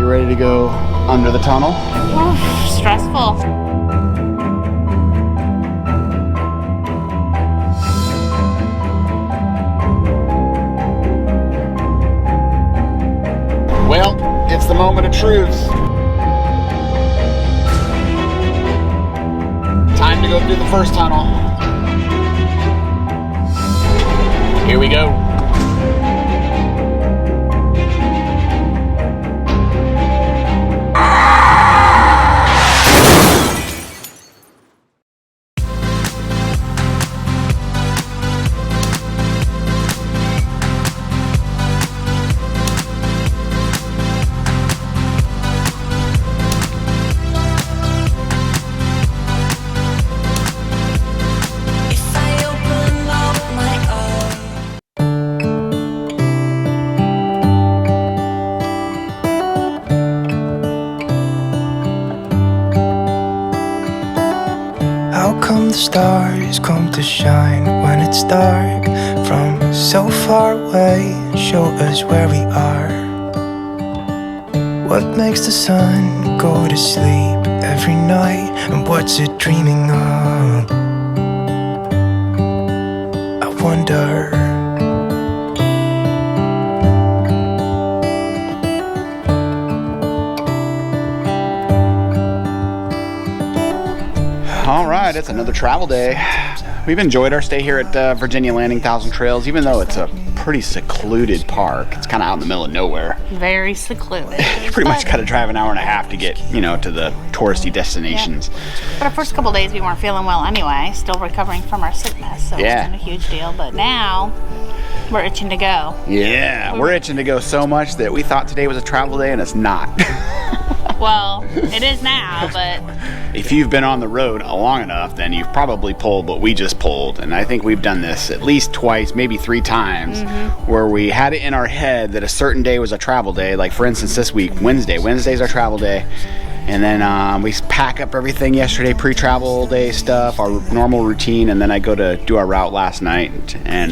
you ready to go under the tunnel? Oof, stressful. Well, it's the moment of truth. Time to go through the first tunnel. Here we go. How come the stars come to shine when it's dark from so far away and show us where we are? What makes the sun go to sleep every night, and what's it dreaming of? I wonder. All right, it's another travel day. We've enjoyed our stay here at Virginia Landing Thousand Trails, even though it's a pretty secluded park. It's kind of out in the middle of nowhere. Very secluded. You pretty much got to drive an hour and a half to get, you know, to the touristy destinations. Yep. But our first couple days we weren't feeling well anyway, still recovering from our sickness, so Yeah. it wasn't a huge deal. But now we're itching to go. Yeah, we're itching to go so much that we thought today was a travel day, and it's not. Well, it is now, but If you've been on the road long enough, then you've probably pulled what we just pulled. And I think we've done this at least twice, maybe 3 times, where we had it in our head that a certain day was a travel day. Like, for instance, this week, Wednesday. Wednesday's our travel day. And then we pack up everything yesterday, pre-travel day stuff, our normal routine, and then I go to do our route last night. And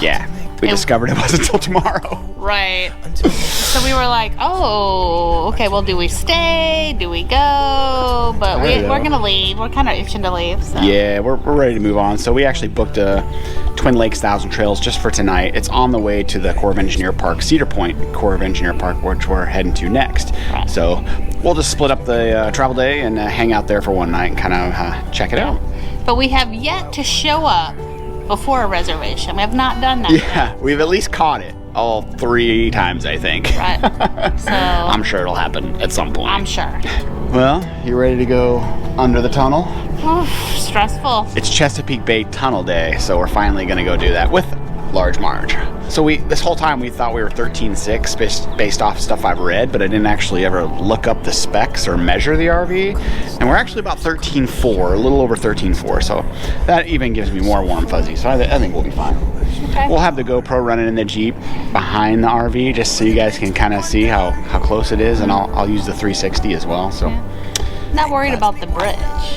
yeah, we discovered it wasn't until tomorrow. right. So we were like, oh, okay, well, do we stay? Do we go? But we're going to leave. We're kind of itching to leave. So. Yeah, we're ready to move on. So we actually booked a Twin Lakes Thousand Trails just for tonight. It's on the way to the Corps of Engineer Park, Cedar Point Corps of Engineer Park, which we're heading to next. Right. So we'll just split up the travel day and hang out there for one night and kind of check it out. But we have yet to show up before a reservation. We have not done that. Yeah, we've at least caught it all 3 times, I think. Right. So I'm sure it'll happen at some point. I'm sure. Well, you ready to go under the tunnel? Oof, stressful. It's Chesapeake Bay Tunnel Day, so we're finally going to go do that with Large Marge. So this whole time we thought we were 13.6 based off stuff I've read, but I didn't actually ever look up the specs or measure the RV. And we're actually about 13.4, a little over 13.4, so that even gives me more warm fuzzies. So I think we'll be fine. Okay. We'll have the GoPro running in the Jeep behind the RV just so you guys can kind of see how close it is, and I'll use the 360 as well. So. Yeah. Not worried about the bridge.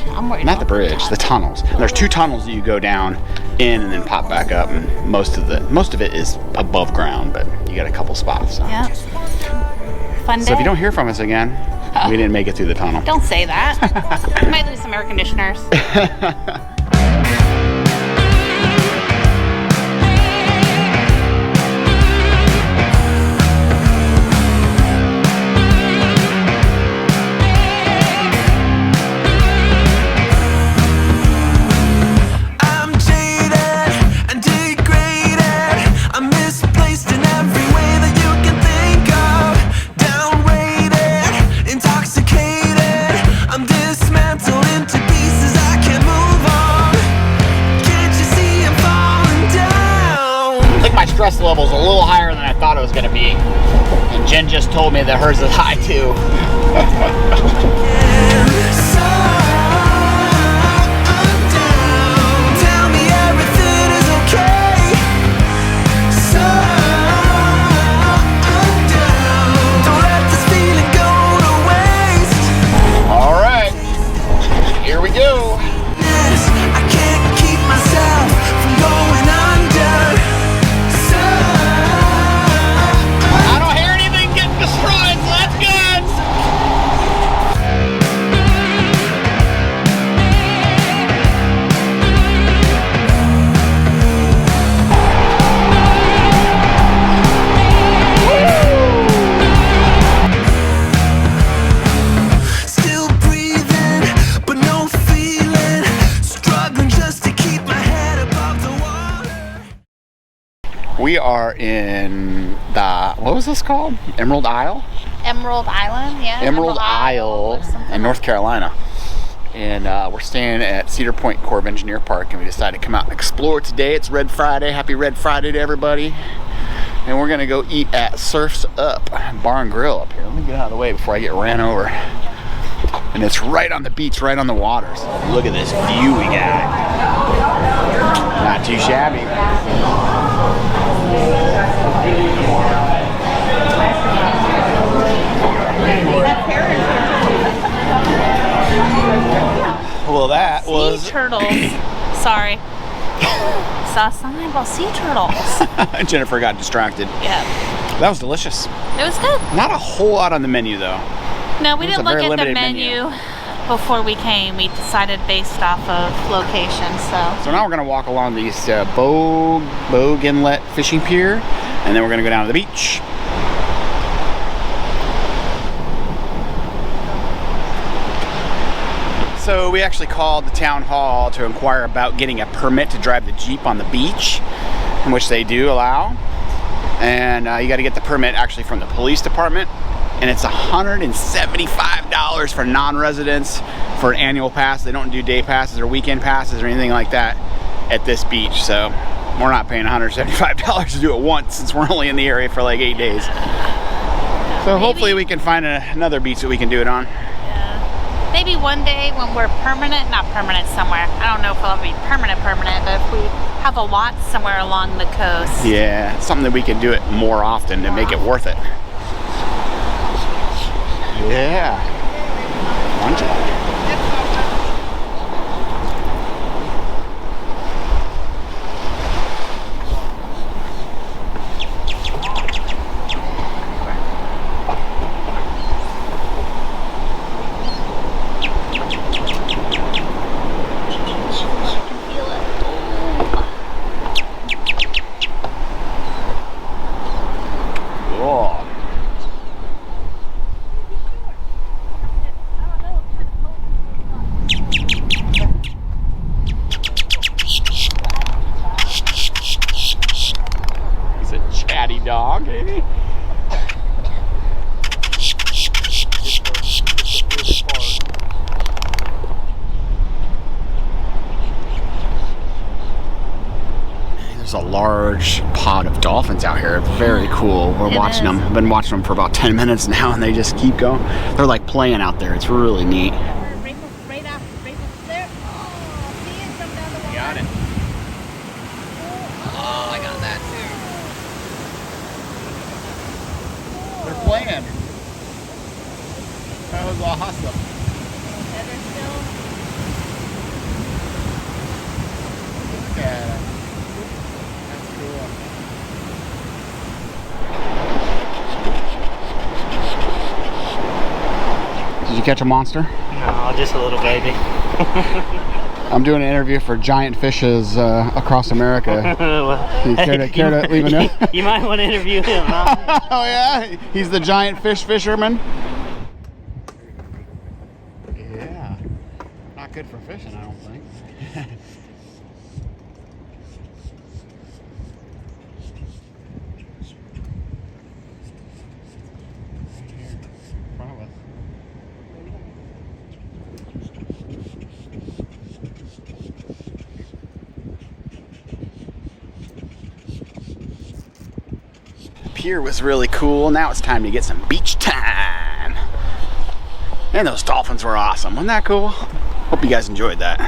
I'm worried Not about the bridge, the tunnels. And there's 2 tunnels that you go down in and then pop back up, and most of it is above ground, but you got a couple spots. So. Yeah. Fun day. So if you don't hear from us again, we didn't make it through the tunnel. Don't say that. We might lose some air conditioners. Stress level's a little higher than I thought it was going to be, and Jen just told me that hers is high too. All right, here we go. I don't hear anything getting destroyed, so that's good. We are in the, what was this called? Emerald Isle? Emerald Island, yeah. Emerald Isle in North Carolina. And we're staying at Cedar Point Corps of Engineer Park, and we decided to come out and explore today. It's Red Friday. Happy Red Friday to everybody. And we're gonna go eat at Surf's Up Bar and Grill up here. Let me get out of the way before I get ran over. And it's right on the beach, right on the water. So look at this view we got. Not too shabby. Well, that was sea turtles. Sorry. Saw something about sea turtles. Jennifer got distracted. Yeah. That was delicious. It was good. Not a whole lot on the menu though. No, we didn't look at the menu before we came. We decided based off of location. So now we're gonna walk along the East Bogue Inlet fishing pier, and then we're gonna go down to the beach. So we actually called the town hall to inquire about getting a permit to drive the Jeep on the beach, in which they do allow. And you got to get the permit actually from the police department, and it's $175 for non-residents for an annual pass. They don't do day passes or weekend passes or anything like that at this beach. So we're not paying $175 to do it once, since we're only in the area for like 8 days. So hopefully we can find another beach that we can do it on. Maybe one day when we're not permanent somewhere. I don't know if we'll ever be permanent, but if we have a lot somewhere along the coast. Yeah, something that we can do it more often to make it worth it. Yeah. Bunch of them. Dog, maybe? There's a large pod of dolphins out here. Very cool. We're watching them. I've been watching them for about 10 minutes now, and they just keep going. They're like playing out there. It's really neat. Right up there. Oh, see it come down the water. Got it. Oh, I got that too. They're playing. That was awesome. And they're still. Look at it. That's cool. Did you catch a monster? No, just a little baby. I'm doing an interview for Giant Fishes across America. Well, You care to leave a note? You might want to interview him, huh? Oh yeah, he's the giant fisherman. Yeah, not good for fishing, I don't think. Right here, in front of us. Pier was really cool. Now it's time to get some beach time. And those dolphins were awesome. Wasn't that cool? Hope you guys enjoyed that.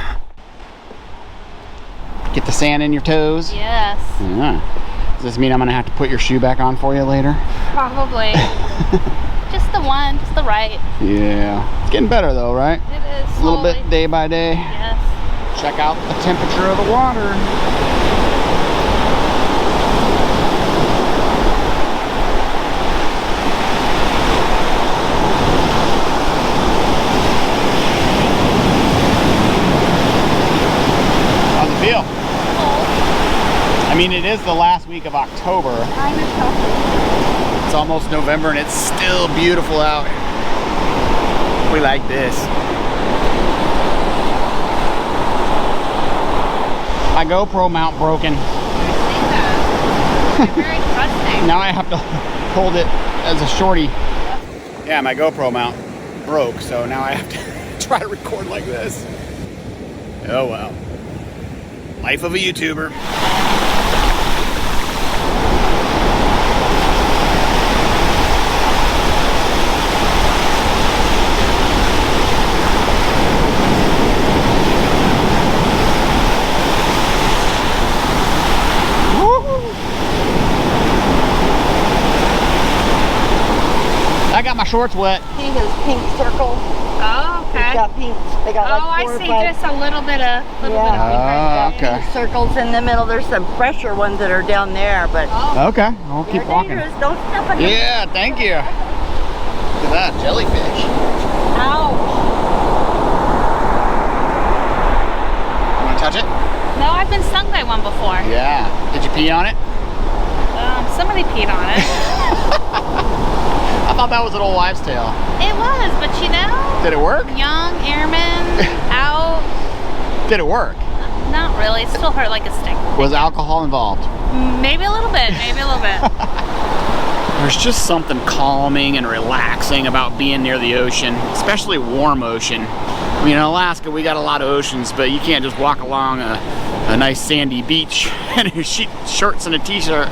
Get the sand in your toes? Yes. Yeah. Does this mean I'm gonna have to put your shoe back on for you later? Probably. Just the one, just the right. Yeah. It's getting better though, right? It is. A little bit slowly. day by day. Yes. Check out the temperature of the water. How's it feel? I mean, it is the last week of October. I know. It's almost November and it's still beautiful out. We like this. My GoPro mount broken. You're very trusting. Now I have to hold it as a shorty. Yeah, my GoPro mount broke, so now I have to try to record like this. Oh well. Life of a YouTuber. I got my shorts wet. See his pink circle? Oh, okay. He's got pink. They got Oh, like 4 I or see 5 just a little bit of pink. Okay. pink circles in the middle. There's some fresher ones that are down there, but Okay, I'll keep they're walking. dangerous. Don't step on them. Yeah, thank you. Look at that, jellyfish. Ouch. Want to touch it? No, I've been stung by one before. Yeah. Did you pee on it? Somebody peed on it. I thought that was an old wives' tale. It was, but you know, Did it work? young airman out. Did it work? Not really. It still hurt like a stick. Was alcohol involved? Maybe a little bit. Maybe a little bit. There's just something calming and relaxing about being near the ocean, especially warm ocean. I mean, in Alaska, we got a lot of oceans, but you can't just walk along a nice sandy beach in your shorts and a t-shirt.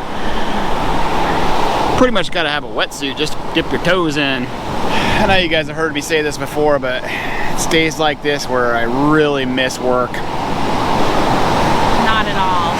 Pretty much got to have a wetsuit just to dip your toes in. I know you guys have heard me say this before, but it's days like this where I really miss work. Not at all.